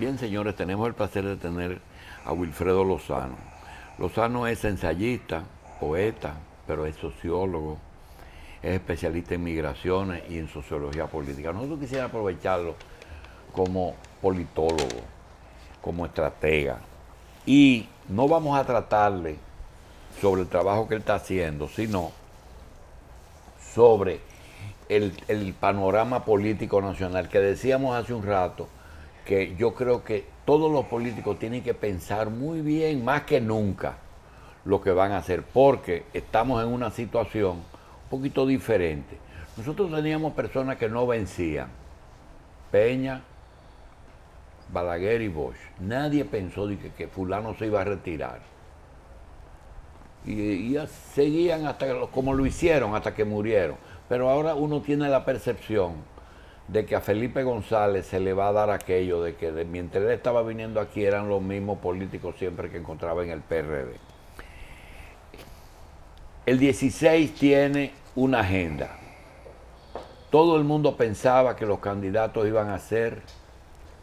Bien, señores, tenemos el placer de tener a Wilfredo Lozano. Lozano es ensayista, poeta, pero es sociólogo, es especialista en migraciones y en sociología política. Nosotros quisiéramos aprovecharlo como politólogo, como estratega. Y no vamos a tratarle sobre el trabajo que él está haciendo, sino sobre el panorama político nacional, que decíamos hace un rato, que yo creo que todos los políticos tienen que pensar muy bien, más que nunca, lo que van a hacer, porque estamos en una situación un poquito diferente. Nosotros teníamos personas que no vencían, Peña, Balaguer y Bosch. Nadie pensó de que fulano se iba a retirar. Y seguían hasta como lo hicieron, hasta que murieron. Pero ahora uno tiene la percepción de que a Felipe González se le va a dar aquello de que mientras él estaba viniendo aquí eran los mismos políticos siempre que encontraba en el PRD. El 16 tiene una agenda. Todo el mundo pensaba que los candidatos iban a ser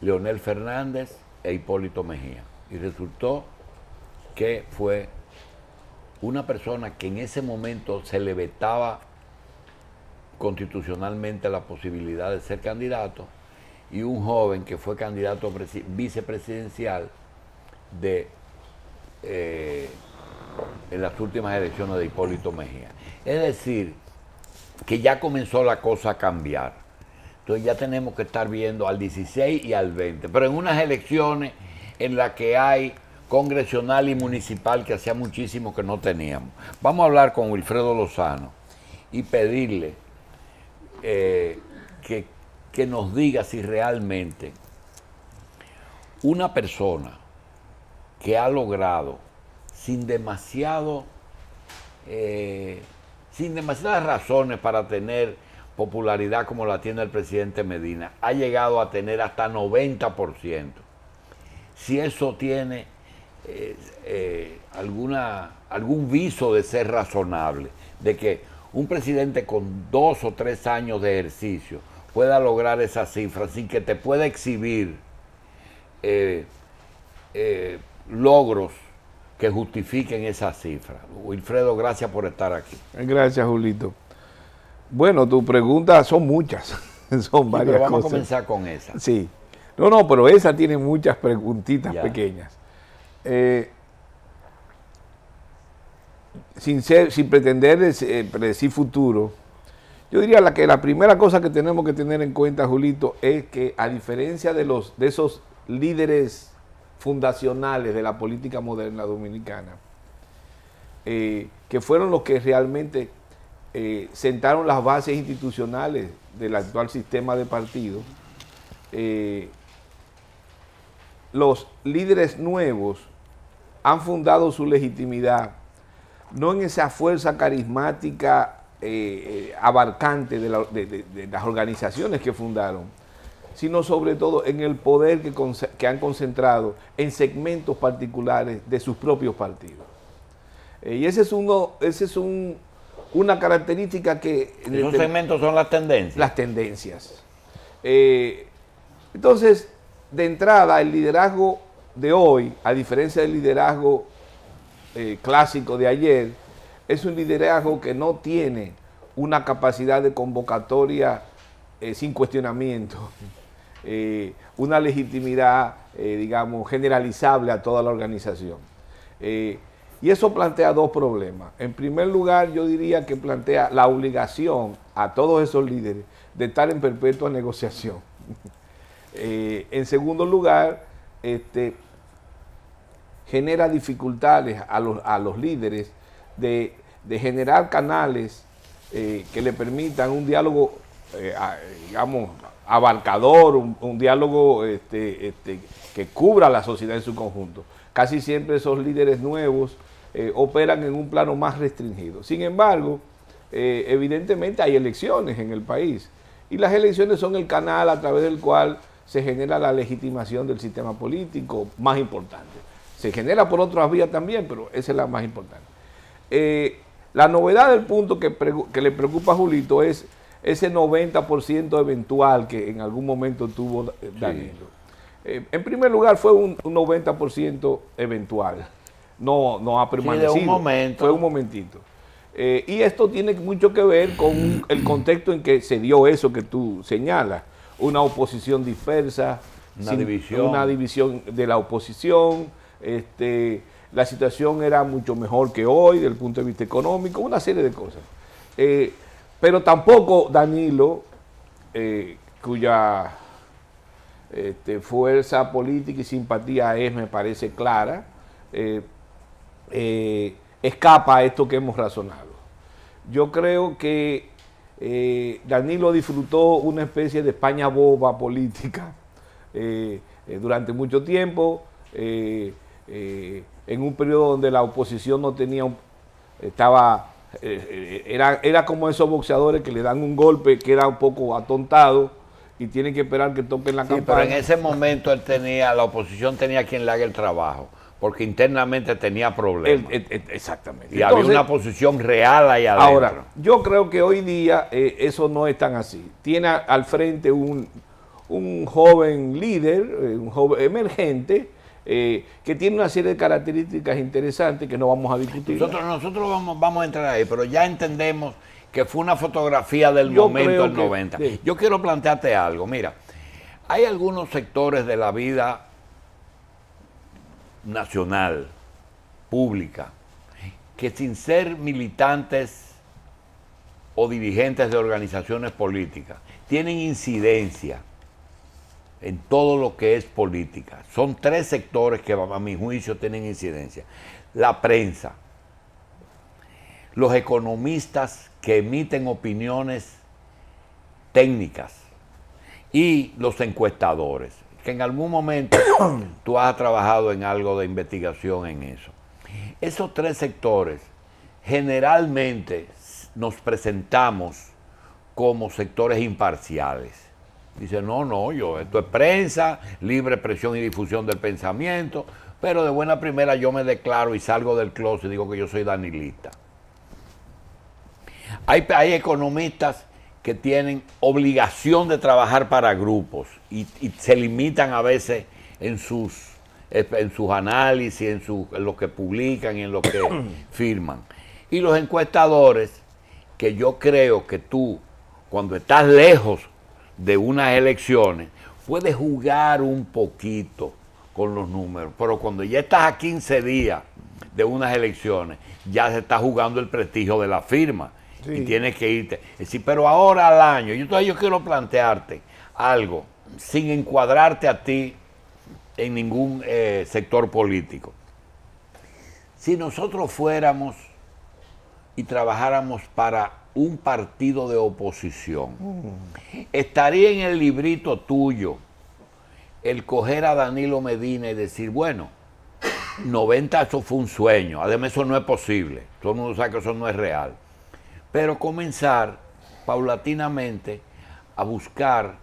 Leonel Fernández e Hipólito Mejía. Y resultó que fue una persona que en ese momento se le vetaba constitucionalmente la posibilidad de ser candidato, y un joven que fue candidato vicepresidencial en las últimas elecciones de Hipólito Mejía. Es decir, que ya comenzó la cosa a cambiar. Entonces ya tenemos que estar viendo al 16 y al 20, pero en unas elecciones en las que hay congresional y municipal que hacía muchísimo que no teníamos. Vamos a hablar con Wilfredo Lozano y pedirle que nos diga si realmente una persona que ha logrado sin demasiadas razones para tener popularidad como la tiene el presidente Medina, ha llegado a tener hasta 90%. Si eso tiene algún viso de ser razonable, de que un presidente con 2 o 3 años de ejercicio pueda lograr esa cifra sin que te pueda exhibir logros que justifiquen esa cifra. Wilfredo, gracias por estar aquí. Gracias, Julito. Bueno, tus preguntas son muchas, son varias pero vamos cosas. A comenzar con esa. Sí. No, pero esa tiene muchas preguntitas pequeñas. Sin pretender predecir futuro, yo diría que la primera cosa que tenemos que tener en cuenta, Julito, es que a diferencia de esos líderes fundacionales de la política moderna dominicana, que fueron los que realmente sentaron las bases institucionales del actual sistema de partidos, los líderes nuevos han fundado su legitimidad no en esa fuerza carismática abarcante de las organizaciones que fundaron, sino sobre todo en el poder que han concentrado en segmentos particulares de sus propios partidos. Y esa es una característica que... ¿Esos segmentos son las tendencias? Las tendencias. Entonces, de entrada, el liderazgo de hoy, a diferencia del liderazgo clásico de ayer, es un liderazgo que no tiene una capacidad de convocatoria sin cuestionamiento, una legitimidad, digamos, generalizable a toda la organización. Y eso plantea dos problemas. En primer lugar, yo diría que plantea la obligación a todos esos líderes de estar en perpetua negociación. En segundo lugar, genera dificultades a los líderes de generar canales que le permitan un diálogo, digamos, abarcador, un diálogo que cubra a la sociedad en su conjunto. Casi siempre esos líderes nuevos operan en un plano más restringido. Sin embargo, evidentemente hay elecciones en el país y las elecciones son el canal a través del cual se genera la legitimación del sistema político más importante. Se genera por otras vías también, pero esa es la más importante. La novedad del punto que le preocupa a Julito es ese 90% eventual que en algún momento tuvo Danilo. En primer lugar, fue un 90% eventual. No ha permanecido. Sí, de un momento. Fue un momentito. Y esto tiene mucho que ver con el contexto en que se dio eso que tú señalas. Una oposición dispersa, una división de la oposición. La situación era mucho mejor que hoy desde el punto de vista económico, una serie de cosas. Pero tampoco Danilo, cuya fuerza política y simpatía me parece clara, escapa a esto que hemos razonado. Yo creo que Danilo disfrutó una especie de España boba política durante mucho tiempo, en un periodo donde la oposición no tenía, era como esos boxeadores que le dan un golpe que era un poco atontado y tienen que esperar que toquen la campana. Pero en ese momento la oposición tenía quien le haga el trabajo, porque internamente tenía problemas. Exactamente. Y entonces, había una posición real ahí adentro. Ahora, yo creo que hoy día eso no es tan así. Tiene al frente un joven líder, un joven emergente, que tiene una serie de características interesantes que no vamos a discutir. Nosotros vamos a entrar ahí, pero ya entendemos que fue una fotografía del momento del 90. Sí. Yo quiero plantearte algo. Mira, hay algunos sectores de la vida nacional, pública, que sin ser militantes o dirigentes de organizaciones políticas, tienen incidencia en todo lo que es política. Son tres sectores que a mi juicio tienen incidencia. La prensa, los economistas que emiten opiniones técnicas y los encuestadores, que en algún momento tú has trabajado en algo de investigación en eso. Esos tres sectores generalmente nos presentamos como sectores imparciales. Dice, esto es prensa, libre expresión y difusión del pensamiento, pero de buena primera yo me declaro y salgo del closet y digo que yo soy danilista. Hay economistas que tienen obligación de trabajar para grupos y se limitan a veces en sus análisis, en lo que publican y en lo que firman. Y los encuestadores, que yo creo que tú, cuando estás lejos de unas elecciones, puedes jugar un poquito con los números, pero cuando ya estás a 15 días de unas elecciones, ya se está jugando el prestigio de la firma. Sí. Y tienes que irte. Es decir, pero ahora al año, entonces yo quiero plantearte algo, sin encuadrarte a ti en ningún sector político. Si nosotros fuéramos y trabajáramos para un partido de oposición, estaría en el librito tuyo el coger a Danilo Medina y decir, bueno, 90 eso fue un sueño, además eso no es posible, todo el mundo sabe que eso no es real, pero comenzar paulatinamente a buscar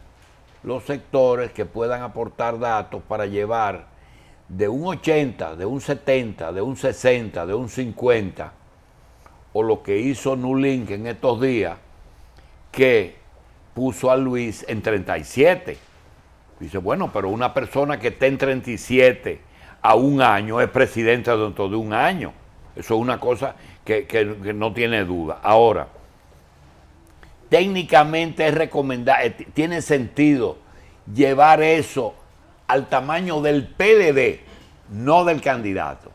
los sectores que puedan aportar datos para llevar de un 80, de un 70, de un 60, de un 50, o lo que hizo Nulink en estos días, que puso a Luis en 37. Dice, bueno, pero una persona que esté en 37 a un año es presidente dentro de un año. Eso es una cosa que no tiene duda. Ahora, técnicamente es recomendable, tiene sentido llevar eso al tamaño del PLD, no del candidato.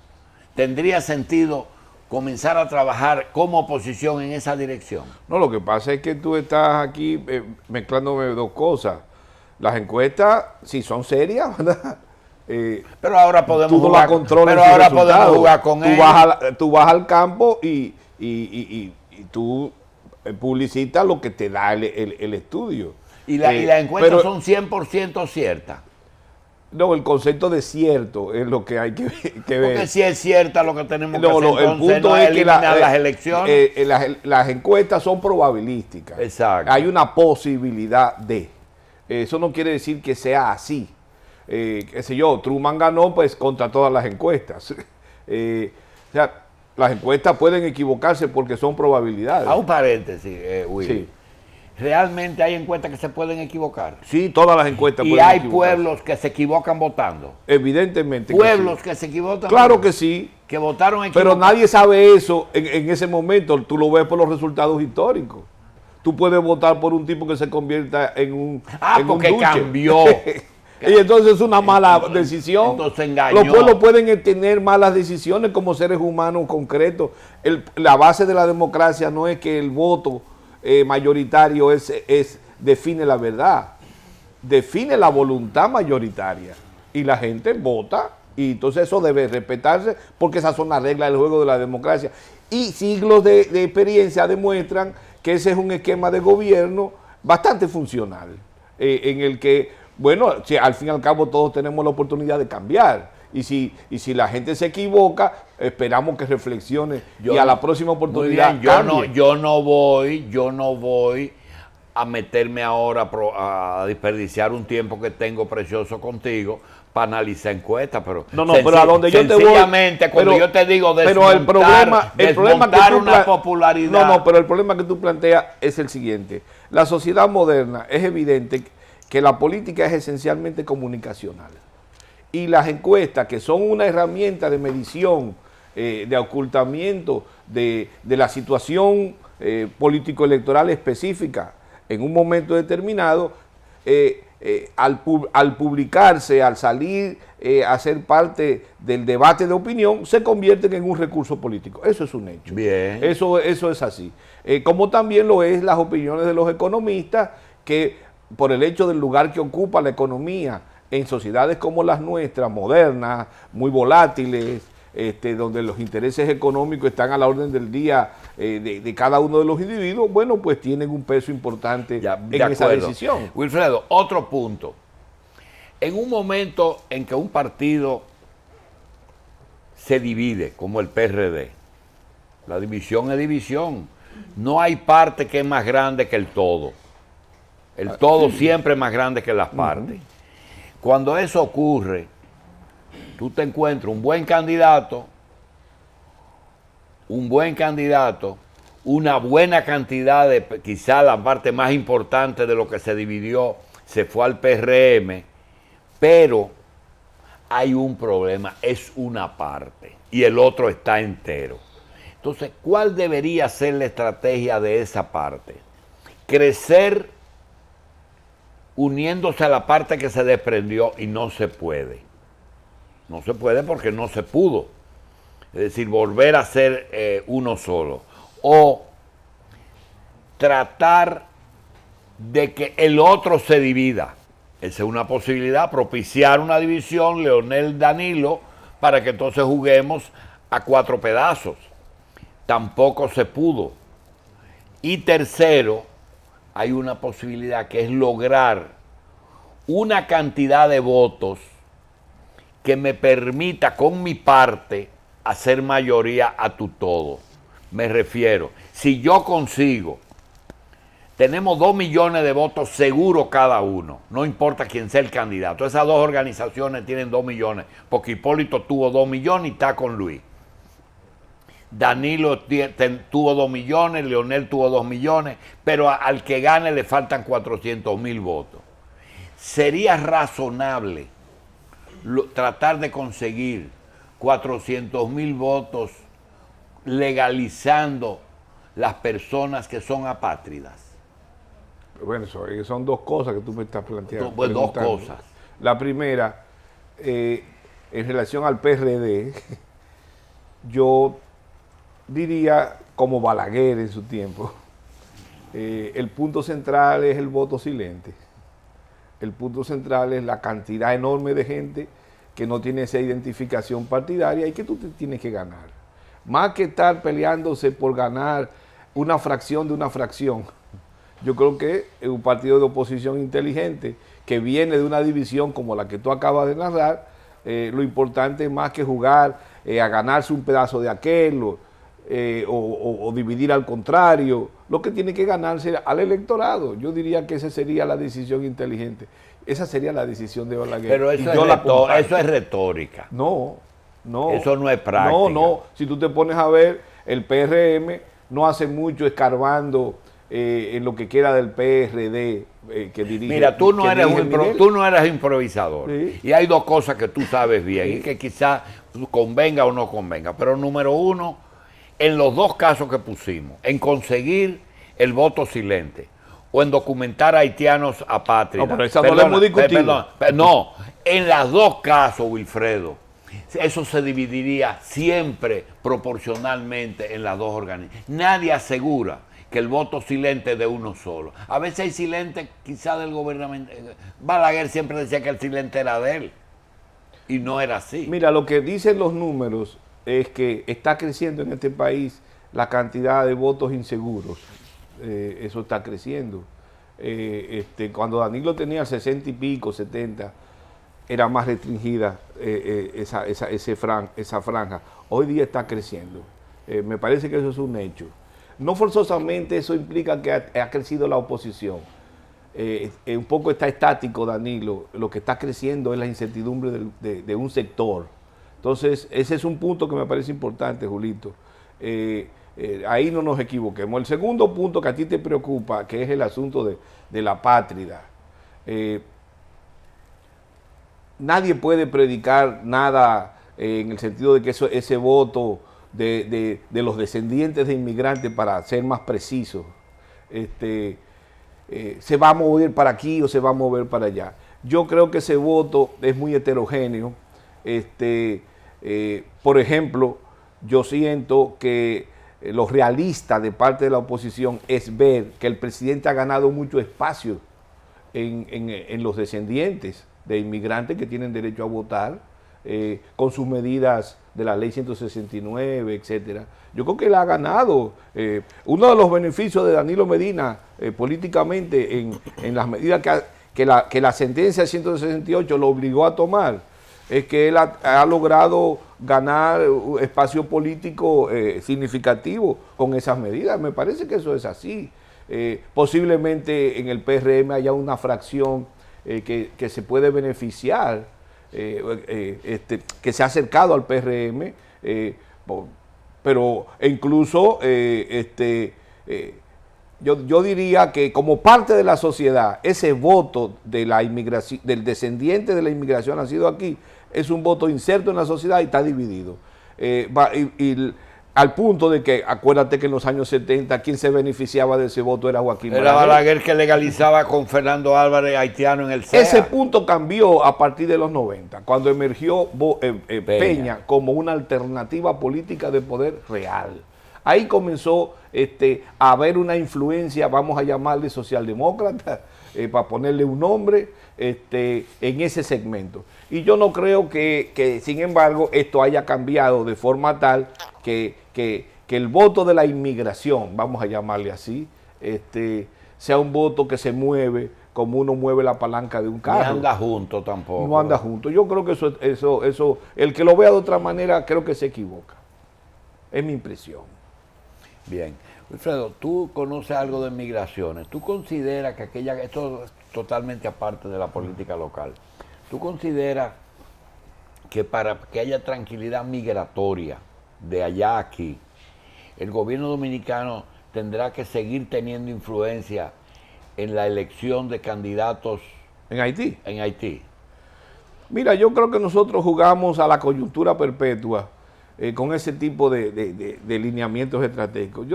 ¿Tendría sentido comenzar a trabajar como oposición en esa dirección? No, lo que pasa es que tú estás aquí mezclándome dos cosas. Las encuestas, sí son serias, ¿verdad? Pero ahora podemos jugar, podemos jugar con ellos. Tú vas al campo y tú publicitas lo que te da el estudio. ¿Y las encuestas son 100% ciertas? No, el concepto de cierto es lo que hay que ver. Porque si es cierta lo que tenemos que hacer, el punto es que las elecciones. Las encuestas son probabilísticas. Exacto. Hay una posibilidad de. Eso no quiere decir que sea así. Qué sé yo, Truman ganó pues contra todas las encuestas. O sea, las encuestas pueden equivocarse porque son probabilidades. A un paréntesis, Willy. Sí. realmente hay encuestas que se pueden equivocar. Sí, todas las encuestas Y pueden hay equivocarse. pueblos que se equivocan votando. Evidentemente. Pueblos sí. que se equivocan. Claro que sí. Que votaron Pero equivocados. nadie sabe eso en ese momento. Tú lo ves por los resultados históricos. Tú puedes votar por un tipo que se convierta en un porque duche. cambió. Y entonces es una mala decisión. Entonces engañó. Los pueblos pueden tener malas decisiones como seres humanos concretos. La base de la democracia no es que el voto mayoritario define la verdad. Define la voluntad mayoritaria. Y la gente vota. Y entonces eso debe respetarse porque esas son las reglas del juego de la democracia. Y siglos de experiencia demuestran que ese es un esquema de gobierno bastante funcional, en el que, bueno, si al fin y al cabo todos tenemos la oportunidad de cambiar. Y si la gente se equivoca, esperamos que reflexione y a la próxima oportunidad cambie. Yo no voy a meterme ahora a desperdiciar un tiempo que tengo precioso contigo para analizar encuestas, pero pero a donde yo te voy, sencillamente cuando yo te digo pero el problema que una popularidad. Pero el problema que tú planteas es el siguiente: la sociedad moderna es evidente que la política es esencialmente comunicacional y las encuestas, que son una herramienta de medición, de ocultamiento de la situación político-electoral específica en un momento determinado, al publicarse, al salir a ser parte del debate de opinión, se convierten en un recurso político. Eso es un hecho. Bien. Eso es así. Como también lo es las opiniones de los economistas, que por el hecho del lugar que ocupa la economía en sociedades como las nuestras, modernas, muy volátiles, donde los intereses económicos están a la orden del día de cada uno de los individuos, bueno, pues tienen un peso importante en esa decisión. Wilfredo, otro punto. En un momento en que un partido se divide, como el PRD, la división es división. No hay parte que es más grande que el todo. El todo siempre es más grande que las partes. Cuando eso ocurre, tú te encuentras un buen candidato, una buena cantidad de, quizá la parte más importante de lo que se dividió, se fue al PRM, pero hay un problema, es una parte, y el otro está entero. Entonces, ¿cuál debería ser la estrategia de esa parte? Crecer uniéndose a la parte que se desprendió, y no se puede. No se puede porque no se pudo. Es decir, volver a ser uno solo. O tratar de que el otro se divida. Esa es una posibilidad, propiciar una división, Leonel Danilo, para que entonces juguemos a 4 pedazos. Tampoco se pudo. Y tercero, hay una posibilidad que es lograr una cantidad de votos que me permita con mi parte hacer mayoría a tu todo. Me refiero, si yo consigo, tenemos 2 millones de votos seguros cada uno, no importa quién sea el candidato. Esas 2 organizaciones tienen 2 millones, porque Hipólito tuvo 2 millones y está con Luis. Danilo tuvo 2 millones, Leonel tuvo 2 millones, pero al que gane le faltan 400,000 votos. Sería razonable tratar de conseguir 400,000 votos legalizando las personas que son apátridas. Bueno, son 2 cosas que tú me estás planteando. Pues 2 cosas. La primera, en relación al PRD, yo diría, como Balaguer en su tiempo, el punto central es el voto silente. El punto central es la cantidad enorme de gente que no tiene esa identificación partidaria y que tú te tienes que ganar. Más que estar peleándose por ganar una fracción de una fracción. Yo creo que es un partido de oposición inteligente que viene de una división como la que tú acabas de narrar. Lo importante es más que jugar a ganarse un pedazo de aquel o dividir al contrario. Lo que tiene que ganarse al electorado. Yo diría que esa sería la decisión inteligente. Esa sería la decisión de Balaguer. Pero eso es retórica. No. Eso no es práctica. No. Si tú te pones a ver, el PRM no hace mucho escarbando en lo que queda del PRD que dirige. Mira, tú no eres improvisador. Sí. Y hay dos cosas que tú sabes bien y que quizás convenga o no convenga. Pero número uno, en los dos casos que pusimos, en conseguir el voto silente o en documentar haitianos apátridas. No, pero esa no la hemos discutido. No, en los dos casos, Wilfredo, eso se dividiría siempre proporcionalmente en las dos organizaciones. Nadie asegura que el voto silente es de uno solo. A veces hay silente quizá del gobierno. Balaguer siempre decía que el silente era de él. Y no era así. Mira, lo que dicen los números es que está creciendo en este país la cantidad de votos inseguros. Eso está creciendo. Cuando Danilo tenía 60 y pico, 70, era más restringida esa franja. Hoy día está creciendo. Me parece que eso es un hecho. No forzosamente eso implica que ha crecido la oposición. Un poco está estático Danilo. Lo que está creciendo es la incertidumbre de un sector. Entonces, ese es un punto que me parece importante, Julito. Ahí no nos equivoquemos. El segundo punto que a ti te preocupa, que es el asunto de la patria. Nadie puede predicar nada en el sentido de que ese voto de los descendientes de inmigrantes, para ser más precisos, se va a mover para aquí o se va a mover para allá. Yo creo que ese voto es muy heterogéneo. Por ejemplo, yo siento que lo realista de parte de la oposición es ver que el presidente ha ganado mucho espacio en los descendientes de inmigrantes que tienen derecho a votar, con sus medidas de la ley 169, etcétera. Yo creo que él ha ganado. Uno de los beneficios de Danilo Medina políticamente en las medidas que la sentencia 168 lo obligó a tomar, es que él ha logrado ganar espacio político significativo con esas medidas. Me parece que eso es así. Posiblemente en el PRM haya una fracción que se puede beneficiar, que se ha acercado al PRM, pero incluso yo diría que como parte de la sociedad, ese voto de la inmigración, del descendiente de la inmigración nacido aquí, es un voto inserto en la sociedad y está dividido. Al punto de que, acuérdate que en los años 70, quien se beneficiaba de ese voto era Joaquín Balaguer. Era Balaguer que legalizaba con Fernando Álvarez haitiano en el CEA. Ese punto cambió a partir de los 90, cuando emergió Peña como una alternativa política de poder real. Ahí comenzó a haber una influencia, vamos a llamarle socialdemócrata, para ponerle un nombre, en ese segmento. Y yo no creo que, sin embargo, esto haya cambiado de forma tal que el voto de la inmigración, vamos a llamarle así, sea un voto que se mueve como uno mueve la palanca de un carro. No anda junto tampoco. No anda junto. Yo creo que eso, el que lo vea de otra manera, creo que se equivoca. Es mi impresión. Bien. Wilfredo, tú conoces algo de migraciones. ¿Tú consideras que esto es totalmente aparte de la política local, tú consideras que para que haya tranquilidad migratoria de allá a aquí, el gobierno dominicano tendrá que seguir teniendo influencia en la elección de candidatos en Haití? En Haití. Mira, yo creo que nosotros jugamos a la coyuntura perpetua con ese tipo de lineamientos estratégicos.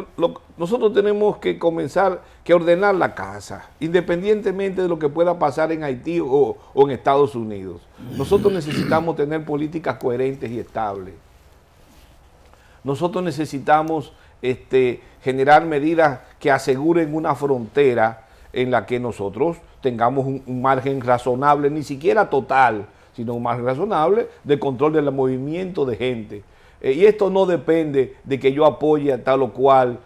Nosotros tenemos que comenzar, que ordenar la casa, independientemente de lo que pueda pasar en Haití o en Estados Unidos. Nosotros necesitamos tener políticas coherentes y estables. Nosotros necesitamos generar medidas que aseguren una frontera en la que nosotros tengamos un margen razonable, ni siquiera total, sino un margen razonable de control del movimiento de gente. Y esto no depende de que yo apoye a tal o cual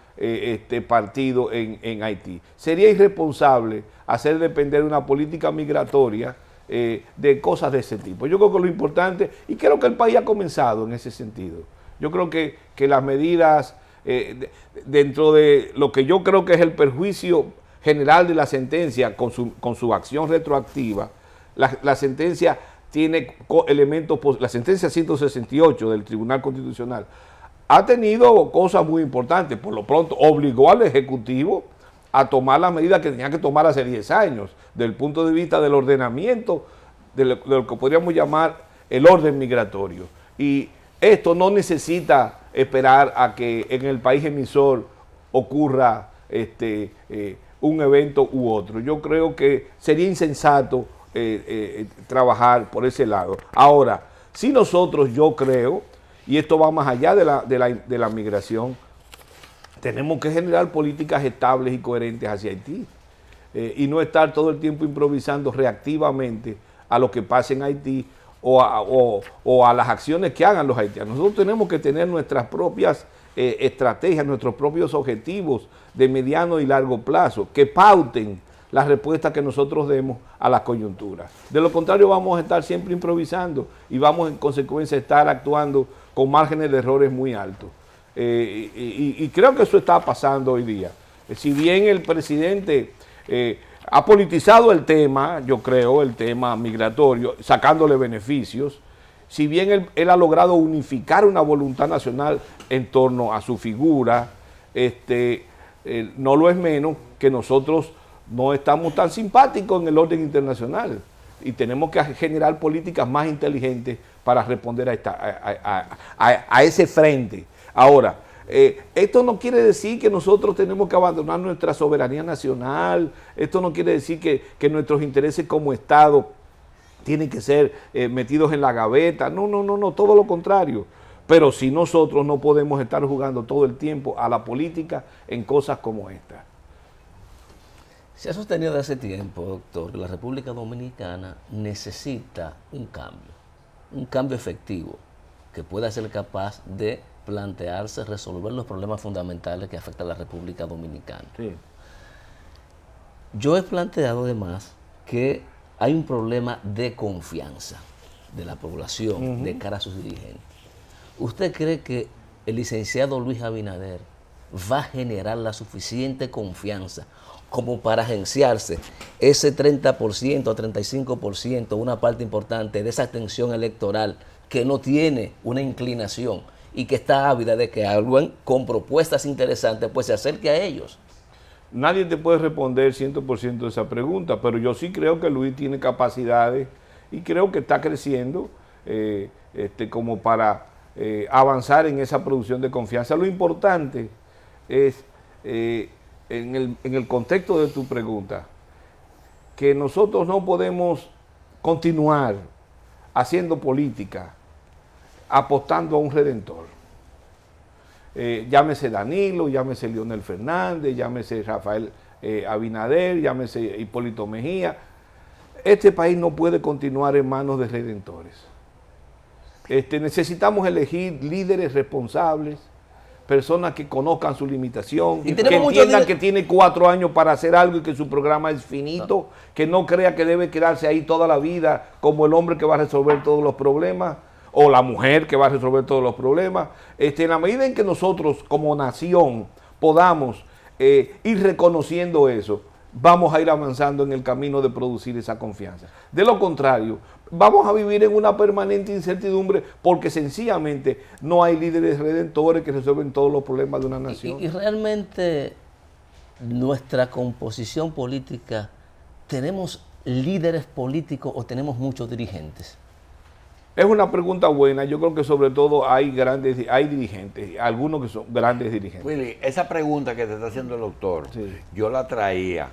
partido en Haití. Sería irresponsable hacer depender una política migratoria de cosas de ese tipo. Yo creo que lo importante, y creo que el país ha comenzado en ese sentido. Yo creo que las medidas, dentro de lo que yo creo que es el perjuicio general de la sentencia con su acción retroactiva, la sentencia tiene elementos, la sentencia 168 del Tribunal Constitucional ha tenido cosas muy importantes. Por lo pronto obligó al Ejecutivo a tomar las medidas que tenían que tomar hace 10 años, desde el punto de vista del ordenamiento, de lo que podríamos llamar el orden migratorio. Y esto no necesita esperar a que en el país emisor ocurra un evento u otro. Yo creo que sería insensato trabajar por ese lado. Ahora, si nosotros, yo creo, y esto va más allá de la migración, tenemos que generar políticas estables y coherentes hacia Haití y no estar todo el tiempo improvisando reactivamente a lo que pasa en Haití o a las acciones que hagan los haitianos. Nosotros tenemos que tener nuestras propias estrategias, nuestros propios objetivos de mediano y largo plazo, que pauten las respuestas que nosotros demos a las coyunturas. De lo contrario, vamos a estar siempre improvisando y vamos en consecuencia a estar actuando con márgenes de errores muy altos. Y creo que eso está pasando hoy día. Si bien el presidente ha politizado el tema, yo creo, el tema migratorio, sacándole beneficios, si bien él ha logrado unificar una voluntad nacional en torno a su figura, no lo es menos que nosotros no estamos tan simpáticos en el orden internacional y tenemos que generar políticas más inteligentes para responder a ese frente. Ahora, esto no quiere decir que nosotros tenemos que abandonar nuestra soberanía nacional, esto no quiere decir que nuestros intereses como Estado tienen que ser metidos en la gaveta, no, todo lo contrario. Pero si nosotros no podemos estar jugando todo el tiempo a la política en cosas como esta. Se ha sostenido desde hace tiempo, doctor, que la República Dominicana necesita un cambio efectivo que pueda ser capaz de plantearse, resolver los problemas fundamentales que afectan a la República Dominicana. Sí. Yo he planteado además que hay un problema de confianza de la población de cara a sus dirigentes. ¿Usted cree que el licenciado Luis Abinader va a generar la suficiente confianza como para agenciarse ese 30% o 35%, una parte importante de esa atención electoral que no tiene una inclinación y que está ávida de que alguien con propuestas interesantes pues se acerque a ellos? Nadie te puede responder 100% de esa pregunta, pero yo sí creo que Luis tiene capacidades y creo que está creciendo como para avanzar en esa producción de confianza. Lo importante es, en el contexto de tu pregunta, que nosotros no podemos continuar haciendo política apostando a un redentor. Llámese Danilo, llámese Leonel Fernández, llámese Rafael Abinader, llámese Hipólito Mejía. Este país no puede continuar en manos de redentores. Necesitamos elegir líderes responsables, personas que conozcan su limitación, que entiendan que tiene 4 años para hacer algo y que su programa es finito, que no crea que debe quedarse ahí toda la vida como el hombre que va a resolver todos los problemas, o la mujer que va a resolver todos los problemas. En la medida en que nosotros como nación podamos ir reconociendo eso, vamos a ir avanzando en el camino de producir esa confianza. De lo contrario, vamos a vivir en una permanente incertidumbre porque sencillamente no hay líderes redentores que resuelven todos los problemas de una nación. Y realmente nuestra composición política, ¿tenemos líderes políticos o tenemos muchos dirigentes? Es una pregunta buena. Yo creo que sobre todo hay dirigentes, algunos que son grandes dirigentes. Willy, esa pregunta que te está haciendo el doctor, sí, yo la traía.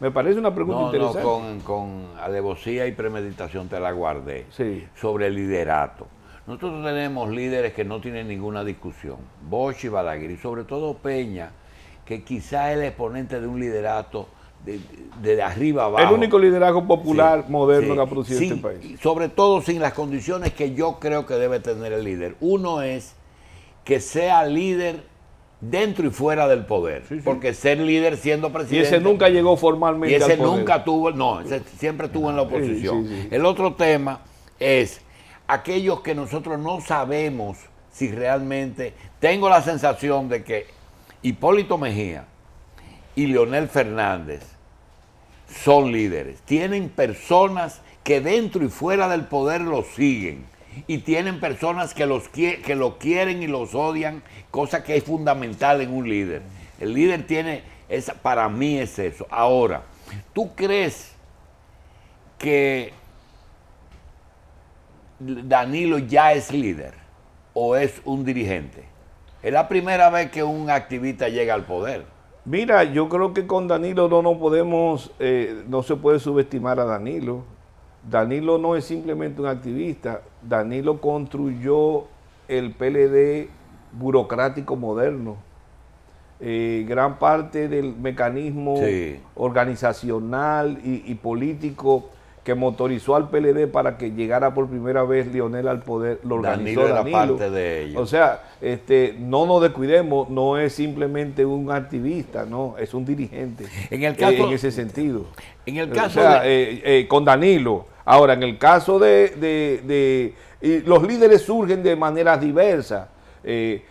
Me parece una pregunta interesante. No, con alevosía y premeditación te la guardé. Sí. Sobre el liderato. Nosotros tenemos líderes que no tienen ninguna discusión. Bosch y Balaguer, y sobre todo Peña, que quizá es el exponente de un liderato de arriba abajo. El único liderazgo popular moderno que ha producido este país. Sobre todo sin las condiciones que yo creo que debe tener el líder. Uno es que sea líder dentro y fuera del poder. Sí, sí. Porque ser líder siendo presidente... Y ese nunca llegó formalmente al poder. Y ese nunca tuvo... No, ese siempre estuvo en la oposición. Sí, sí, sí. El otro tema es aquellos que nosotros no sabemos si realmente... Tengo la sensación de que Hipólito Mejía y Leonel Fernández son líderes. Tienen personas que dentro y fuera del poder los siguen. Y tienen personas que lo quieren y los odian, cosa que es fundamental en un líder. El líder tiene Para mí es eso. Ahora, ¿tú crees que Danilo ya es líder o es un dirigente? Es la primera vez que un activista llega al poder. Mira, yo creo que con Danilo no se puede subestimar a Danilo. Danilo no es simplemente un activista. Danilo construyó el PLD burocrático moderno. Gran parte del mecanismo organizacional y político que motorizó al PLD para que llegara por primera vez Leonel al poder, lo organizó Danilo. Era parte de ello. O sea, no nos descuidemos, no es simplemente un activista, no, es un dirigente en el ese sentido. En el caso con Danilo. Ahora, en el caso y los líderes surgen de maneras diversas.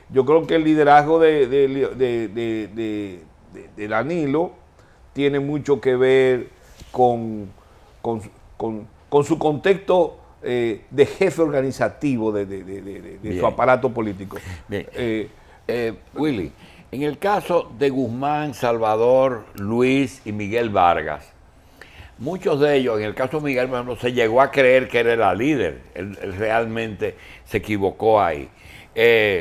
Yo creo que el liderazgo de Danilo tiene mucho que ver con su contexto de jefe organizativo de su aparato político. Bien. Willy, en el caso de Guzmán, Salvador, Luis y Miguel Vargas, muchos de ellos, en el caso de Miguel, por ejemplo, se llegó a creer que él era líder. Él realmente se equivocó ahí.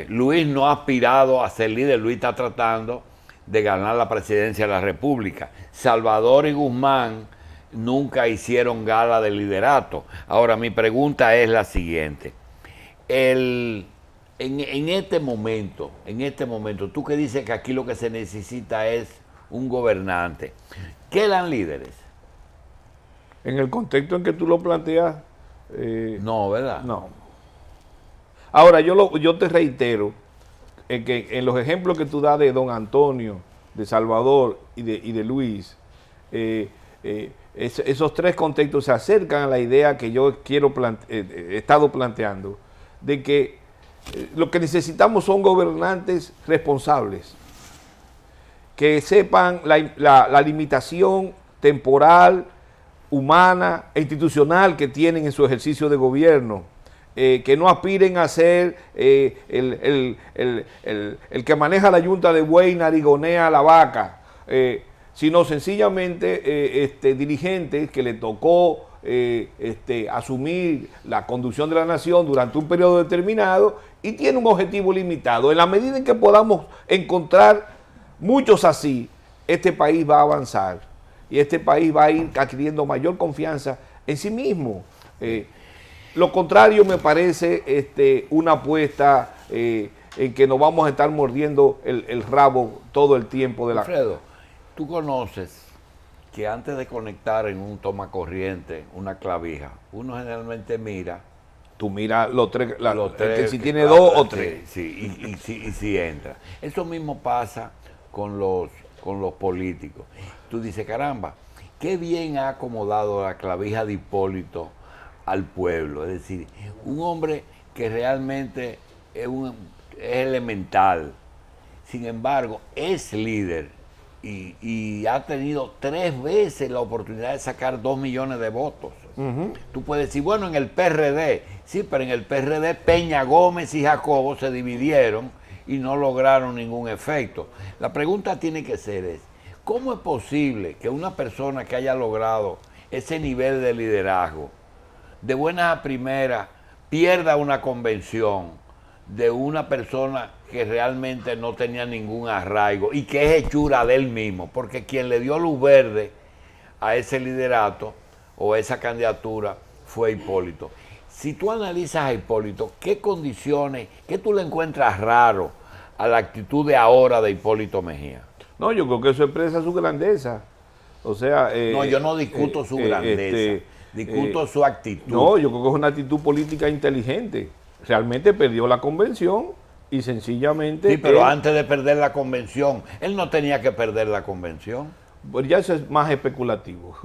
Luis no ha aspirado a ser líder. Luis está tratando de ganar la presidencia de la República. Salvador y Guzmán nunca hicieron gala de liderato. Ahora, mi pregunta es la siguiente. En este momento, tú que dices que aquí lo que se necesita es un gobernante, ¿quedan líderes? En el contexto en que tú lo planteas, no, ¿verdad? No. Ahora, yo te reitero que en los ejemplos que tú das de don Antonio, de Salvador y de Luis, esos tres contextos se acercan a la idea que yo he estado planteando, de que lo que necesitamos son gobernantes responsables, que sepan la limitación temporal, humana e institucional que tienen en su ejercicio de gobierno, que no aspiren a ser el que maneja la yunta de buey y narigonea a la vaca, sino sencillamente dirigentes que le tocó asumir la conducción de la nación durante un periodo determinado y tiene un objetivo limitado. En la medida en que podamos encontrar muchos así, este país va a avanzar y este país va a ir adquiriendo mayor confianza en sí mismo. Lo contrario me parece una apuesta en que nos vamos a estar mordiendo el rabo todo el tiempo de la... Alfredo, tú conoces que antes de conectar en un toma corriente una clavija, uno generalmente mira... Tú miras los tres, si tiene claro, dos o tres. Sí, y si entra. Eso mismo pasa con los políticos. Tú dices, caramba, qué bien ha acomodado la clavija de Hipólito al pueblo. Es decir, un hombre que realmente es elemental. Sin embargo, es líder y ha tenido 3 veces la oportunidad de sacar 2 millones de votos. Tú puedes decir, bueno, en el PRD, sí, pero en el PRD Peña Gómez y Jacobo se dividieron y no lograron ningún efecto. La pregunta tiene que ser ¿cómo es posible que una persona que haya logrado ese nivel de liderazgo, de buenas a primeras, pierda una convención de una persona que realmente no tenía ningún arraigo y que es hechura de él mismo? Porque quien le dio luz verde a ese liderato o esa candidatura fue Hipólito. Si tú analizas a Hipólito, ¿qué condiciones, qué tú le encuentras raro a la actitud de ahora de Hipólito Mejía? No, yo creo que eso expresa su grandeza. O sea... no, yo no discuto su grandeza, discuto su actitud. No, yo creo que es una actitud política inteligente. Realmente perdió la convención y sencillamente... Sí, pero antes de perder la convención, él no tenía que perder la convención. Pues ya eso es más especulativo.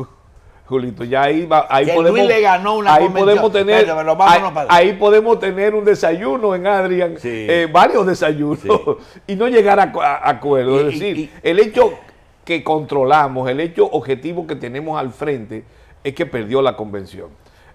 Julito, ya ahí podemos, Luis le ganó una ahí convención. Podemos tener, ahí podemos tener un desayuno en Adrián, sí. Varios desayunos, sí. Y no llegar a acuerdo. Es decir, el hecho que controlamos, el hecho objetivo que tenemos al frente es que perdió la convención.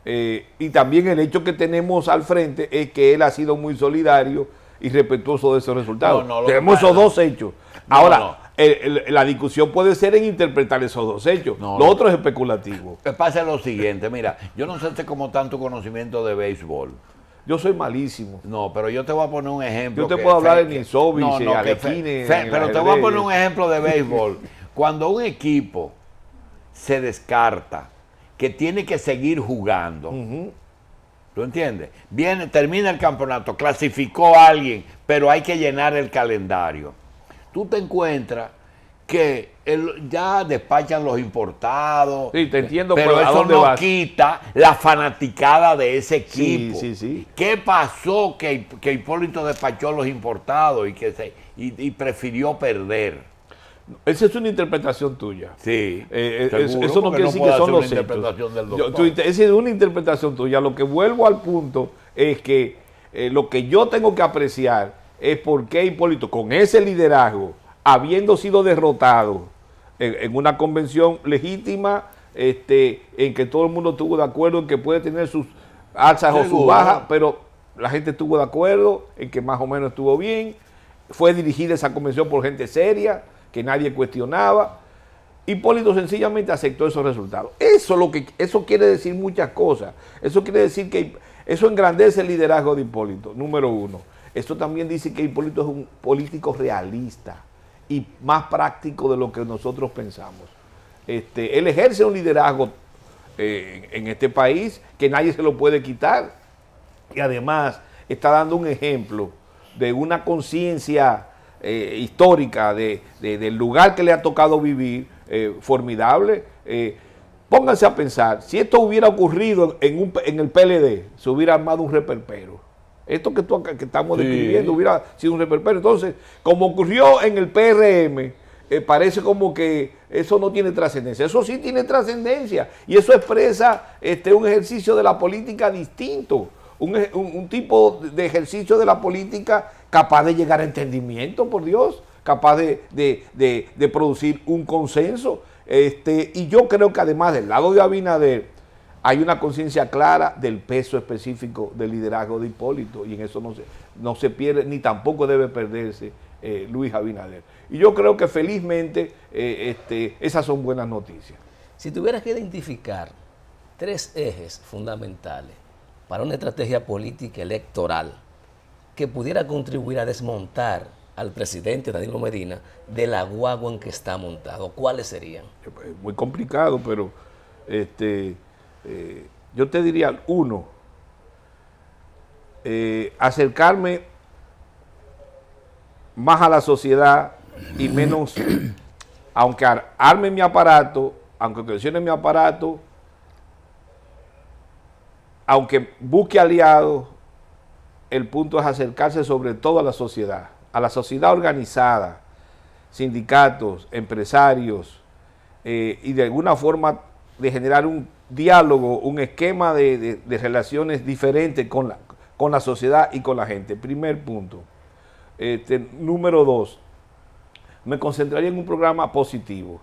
Y también el hecho que tenemos al frente es que él ha sido muy solidario y respetuoso de esos resultados. Tenemos esos dos hechos. Ahora, la discusión puede ser en interpretar esos dos hechos. No, lo no. otro es especulativo. Pasa lo siguiente, mira, yo no sé cómo tanto conocimiento de béisbol. Yo soy malísimo. No, pero yo te voy a poner un ejemplo. Yo te puedo hablar de Nisovic, que Alequine, pero te voy a poner un ejemplo de béisbol. Cuando un equipo se descarta, que tiene que seguir jugando, ¿tú entiendes? Termina el campeonato, clasificó a alguien, pero hay que llenar el calendario. Tú te encuentras que ya despachan los importados. Sí, te entiendo, pero ¿a eso dónde no vas? quita la fanaticada de ese equipo. Sí, sí, sí. ¿Qué pasó que Hipólito despachó los importados y prefirió perder? Esa es una interpretación tuya. Sí, eso no quiere decir que son los hechos. interpretación del doctor. Esa es una interpretación tuya. Lo que vuelvo al punto es que lo que yo tengo que apreciar es por qué Hipólito, con ese liderazgo, habiendo sido derrotado en una convención legítima, en que todo el mundo estuvo de acuerdo en que puede tener sus alzas o sus bajas, pero la gente estuvo de acuerdo en que más o menos estuvo bien. Fue dirigida esa convención por gente seria, que nadie cuestionaba. Hipólito sencillamente aceptó esos resultados. Eso quiere decir muchas cosas. Eso quiere decir que eso engrandece el liderazgo de Hipólito, número uno. Esto también dice que Hipólito es un político realista y más práctico de lo que nosotros pensamos. Él ejerce un liderazgo en este país que nadie se lo puede quitar, y además está dando un ejemplo de una conciencia histórica del lugar que le ha tocado vivir, formidable. Pónganse a pensar, si esto hubiera ocurrido en el PLD, se hubiera armado un reperpero. Esto que estamos describiendo hubiera sido un reperpero. Entonces, como ocurrió en el PRM, parece como que eso no tiene trascendencia. Eso sí tiene trascendencia, y eso expresa un ejercicio de la política distinto, un tipo de ejercicio de la política capaz de llegar a entendimiento, por Dios, capaz de producir un consenso. Y yo creo que además del lado de Abinader hay una conciencia clara del peso específico del liderazgo de Hipólito, y en eso no se pierde, ni tampoco debe perderse Luis Abinader. Y yo creo que felizmente esas son buenas noticias. Si tuvieras que identificar 3 ejes fundamentales para una estrategia política electoral que pudiera contribuir a desmontar al presidente Danilo Medina de la guagua en que está montado, ¿cuáles serían? Es muy complicado, pero yo te diría, uno, acercarme más a la sociedad y menos, aunque arme mi aparato, aunque cuestione mi aparato, aunque busque aliados, el punto es acercarse sobre todo a la sociedad organizada, sindicatos, empresarios, y de alguna forma de generar un diálogo, un esquema de relaciones diferentes con la sociedad y con la gente. Primer punto. Número 2, me concentraría en un programa positivo.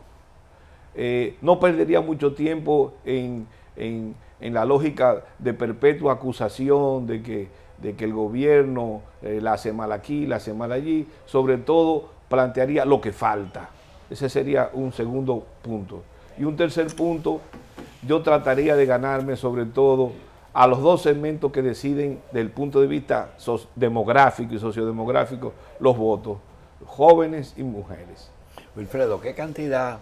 No perdería mucho tiempo en la lógica de perpetua acusación de que el gobierno la hace mal aquí, la hace mal allí. Sobre todo plantearía lo que falta. Ese sería un segundo punto. Y un tercer punto, yo trataría de ganarme sobre todo a los 2 segmentos que deciden del punto de vista demográfico y sociodemográfico los votos, jóvenes y mujeres. Wilfredo, ¿qué cantidad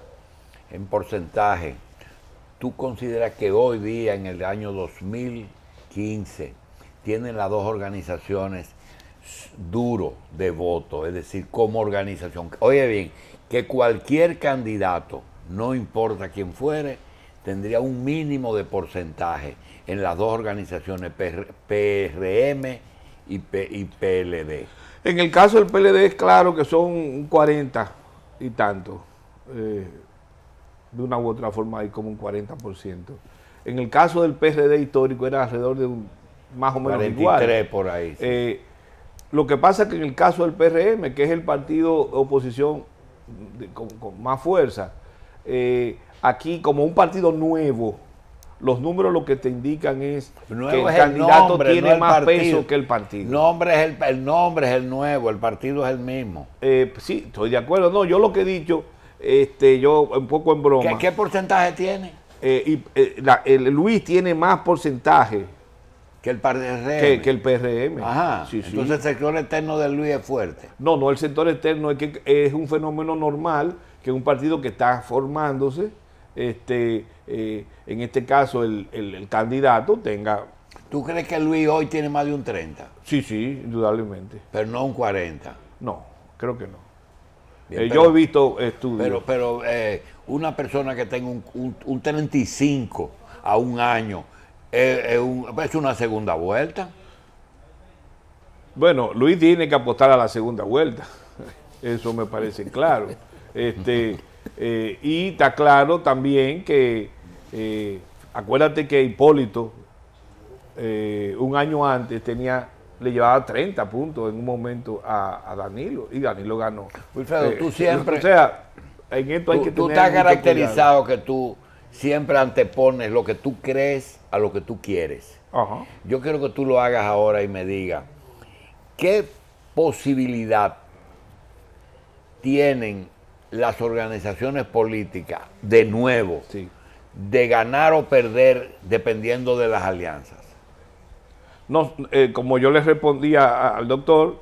en porcentaje tú consideras que hoy día, en el año 2015, tienen las 2 organizaciones duro de voto, es decir, como organización? Oye bien, que cualquier candidato, no importa quién fuere, tendría un mínimo de porcentaje en las 2 organizaciones, PRM y PLD. En el caso del PLD es claro que son un 40 y tanto. De una u otra forma hay como un 40%. En el caso del PRD histórico era alrededor de más o menos 43 igual. Por ahí. Sí. Lo que pasa es que en el caso del PRM, que es el partido de oposición con más fuerza, aquí como un partido nuevo, los números lo que te indican es Nuevo que el es candidato nombre, tiene no el más partido. peso que el partido. El nombre es el nuevo, el partido es el mismo. Sí, estoy de acuerdo. No, yo lo que he dicho, yo un poco en broma. ¿Qué porcentaje tiene? El Luis tiene más porcentaje Que el PRM. que el PRM. Ajá. Sí, sí. Entonces el sector externo de Luis es fuerte. No, el sector externo es un fenómeno normal que un partido que está formándose, en este caso el candidato tenga... ¿Tú crees que Luis hoy tiene más de un 30? Sí, indudablemente. Pero no un 40. No, creo que no. Bien, Yo he visto estudios. Pero una persona que tenga un 35 a un año es una segunda vuelta. Bueno, Luis tiene que apostar a la segunda vuelta. Eso me parece claro. Y está claro también que, acuérdate que Hipólito, un año antes, le llevaba 30 puntos en un momento a Danilo, y Danilo ganó. Wilfredo, tú siempre... O sea, en esto hay que Tú tener estás mucho caracterizado que tú siempre antepones lo que tú crees a lo que tú quieres. cuidado. Ajá. Yo quiero que tú lo hagas ahora y me digas, ¿qué posibilidad tienen las organizaciones políticas, de nuevo, Sí. de ganar o perder dependiendo de las alianzas? No, como yo le respondía al doctor,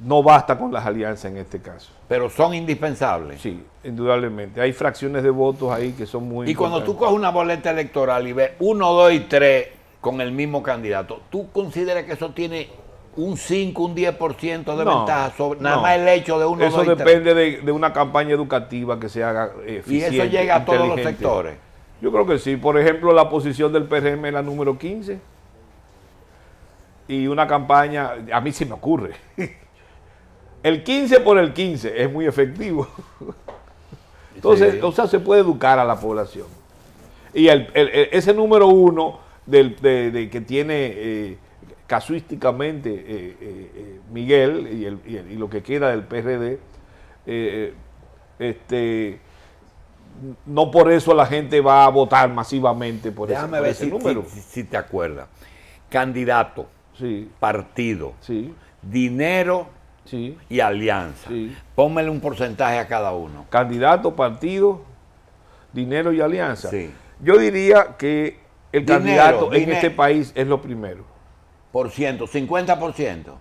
no basta con las alianzas en este caso. Pero son indispensables. Sí, indudablemente. Hay fracciones de votos ahí que son muy Y cuando tú importantes. coges una boleta electoral y ves 1, 2 y 3 con el mismo candidato, ¿tú consideras que eso tiene un 5, un 10% de No, ventaja sobre nada no. más el hecho de 1, 2 Eso y 3? depende de una campaña educativa que se haga Y eficiente, eso llega a todos los inteligente. sectores. Yo creo que sí. Por ejemplo, la posición del PRM es la número 15. Y una campaña, a mí se me ocurre. El 15 por el 15 es muy efectivo. Entonces, Sí. o sea, se puede educar a la población. Y ese número 1 que tiene casuísticamente Miguel y lo que queda del PRD, no por eso la gente va a votar masivamente por Déjame por ver ese si, número. si te acuerdas. Candidato, Sí, partido, sí, dinero sí. y alianza. Sí. Pónmele un porcentaje a cada uno. Candidato, partido, dinero y alianza. Sí. Yo diría que el Dinero, candidato en dinero. este país es lo primero. Por ciento, 50%.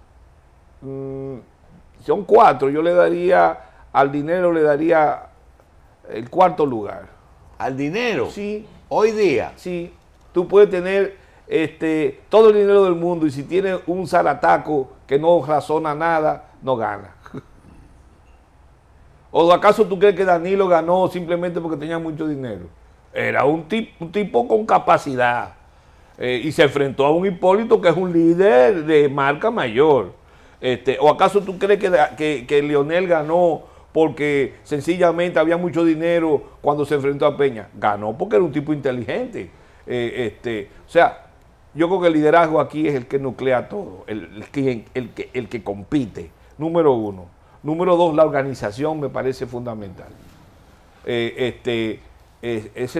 Son 4. Yo le daría, al dinero le daría el cuarto lugar. Al dinero. Sí, Hoy día. sí. Tú puedes tener todo el dinero del mundo y si tienes un zarataco que no razona nada, no gana. ¿O acaso tú crees que Danilo ganó simplemente porque tenía mucho dinero? Era un tipo con capacidad y se enfrentó a un Hipólito que es un líder de marca mayor. ¿O acaso tú crees que Leonel ganó porque sencillamente había mucho dinero cuando se enfrentó a Peña? Ganó porque era un tipo inteligente. O sea, yo creo que el liderazgo aquí es el que nuclea todo, el que compite, número 1. Número 2, la organización me parece fundamental. Ese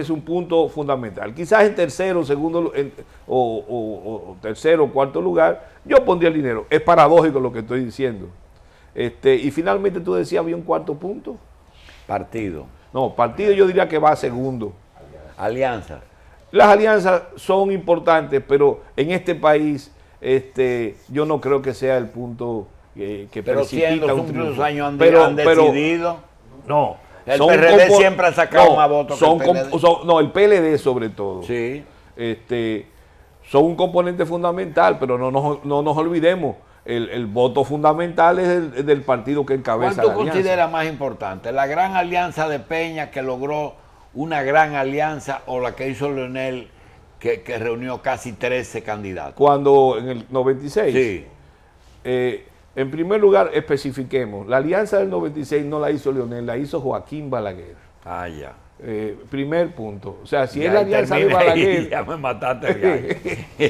es un punto fundamental. Quizás en tercero, segundo, o tercero o cuarto lugar, yo pondría el dinero. Es paradójico lo que estoy diciendo. Y finalmente tú decías, había un cuarto punto. Partido. No, partido yo diría que va a segundo. Alianza. Las alianzas son importantes, pero en este país yo no creo que sea el punto que Pero precipita siendo un sus triunfo. años han Pero- decidido. No. El son PRD siempre ha sacado más votos que el PLD. No, el PLD sobre todo. Sí. Son un componente fundamental, pero no nos olvidemos, el voto fundamental es el del partido que encabeza ¿Cuál tú la alianza. consideras más importante? ¿La gran alianza de Peña que logró una gran alianza o la que hizo Leonel que reunió casi 13 candidatos? Cuando en el 96. Sí. En primer lugar, especifiquemos, la alianza del 96 no la hizo Leonel, la hizo Joaquín Balaguer. Ah, ya. Primer punto. O sea, si Ya es la alianza de termina ahí, Balaguer, ya me mataste.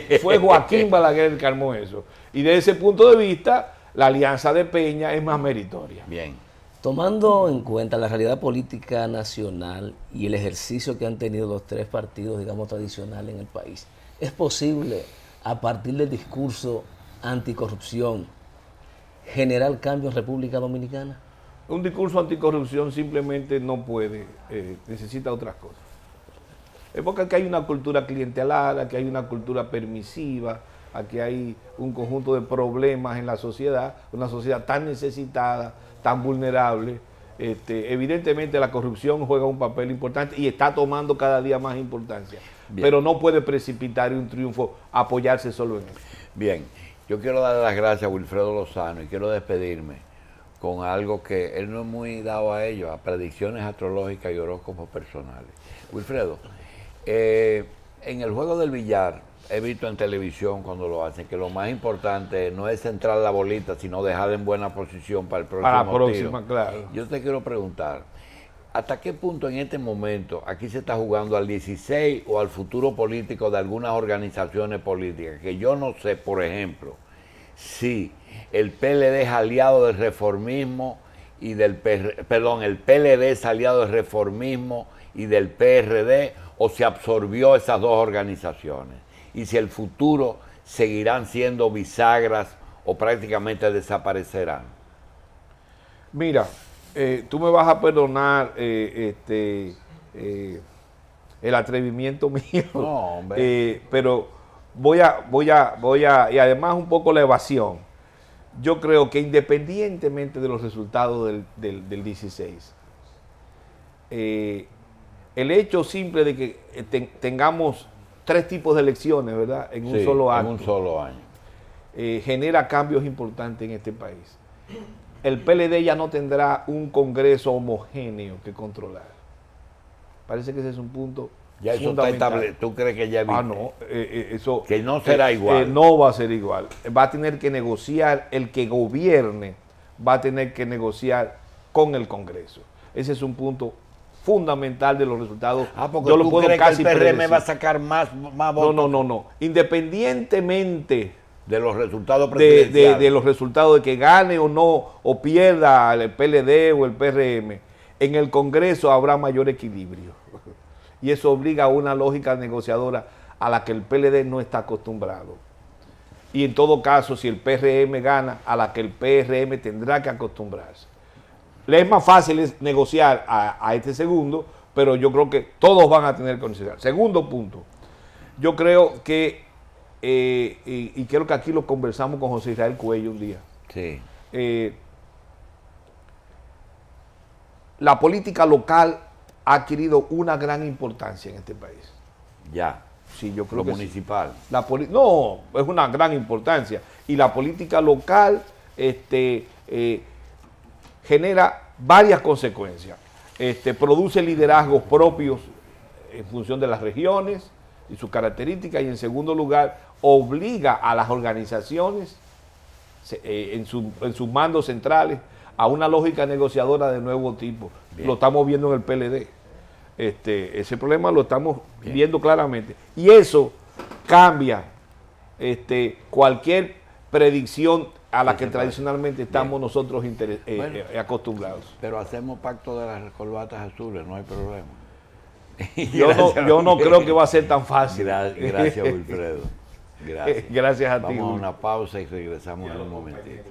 Ya. fue Joaquín Balaguer el que armó eso. Y desde ese punto de vista, la alianza de Peña es más meritoria. Bien. Tomando en cuenta la realidad política nacional y el ejercicio que han tenido los tres partidos, digamos, tradicionales en el país, ¿es posible, a partir del discurso anticorrupción, generar cambios en República Dominicana? Un discurso anticorrupción simplemente no puede, necesita otras cosas. Es porque aquí hay una cultura clientelar, aquí hay una cultura permisiva, aquí hay un conjunto de problemas en la sociedad, una sociedad tan necesitada, tan vulnerable. Evidentemente la corrupción juega un papel importante y está tomando cada día más importancia. Bien. Pero no puede precipitar un triunfo, apoyarse solo en eso. Bien, yo quiero darle las gracias a Wilfredo Lozano y quiero despedirme con algo que él no es muy dado a ello, a predicciones astrológicas y horóscopos personales. Wilfredo, en el juego del billar, he visto en televisión cuando lo hacen, que lo más importante no es centrar la bolita, sino dejarla en buena posición para el próximo para la próxima, tiro. Claro. Yo te quiero preguntar, ¿hasta qué punto en este momento aquí se está jugando al 16 o al futuro político de algunas organizaciones políticas? Que yo no sé, por ejemplo, si el PLD es aliado del reformismo y del el PLD es aliado del reformismo y del PRD, o se absorbió esas dos organizaciones, y si el futuro seguirán siendo bisagras o prácticamente desaparecerán. Mira, tú me vas a perdonar el atrevimiento mío, no, hombre. pero voy a, y además un poco la evasión. Yo creo que independientemente de los resultados del 16, el hecho simple de que tengamos 3 tipos de elecciones, ¿verdad? En un solo acto. En un solo año. Genera cambios importantes en este país. El PLD ya no tendrá un Congreso homogéneo que controlar. Parece que ese es un punto ya eso está establecido. ¿Tú crees que ya no, eso que no será igual? No va a ser igual. Va a tener que negociar, el que gobierne va a tener que negociar con el Congreso. Ese es un punto fundamental de los resultados. Porque yo lo puedo casi que el PRM va a sacar más votos. No. Independientemente de los resultados presidenciales, de los resultados de que gane o no, o pierda el PLD o el PRM, en el Congreso habrá mayor equilibrio. Y eso obliga a una lógica negociadora a la que el PLD no está acostumbrado. Y en todo caso, si el PRM gana, a la que el PRM tendrá que acostumbrarse. Le es más fácil negociar a este segundo, pero yo creo que todos van a tener que considerar. Segundo punto, yo creo que, y creo que aquí lo conversamos con José Israel Cuello un día. Sí. La política local ha adquirido una gran importancia en este país. Ya. Sí, yo creo lo que municipal. Sí. No, es una gran importancia. Y la política local genera varias consecuencias. Produce liderazgos propios en función de las regiones y sus características, y en segundo lugar, obliga a las organizaciones en sus mandos centrales a una lógica negociadora de nuevo tipo. Bien. Lo estamos viendo en el PLD. Ese problema lo estamos viendo claramente. Y eso cambia cualquier predicción a la que tradicionalmente estamos nosotros acostumbrados. Pero hacemos pacto de las corbatas azules, no hay problema. Yo no creo que va a ser tan fácil. Gracias, Wilfredo. Gracias. Gracias a ti. Vamos a una pausa y regresamos en un momentito.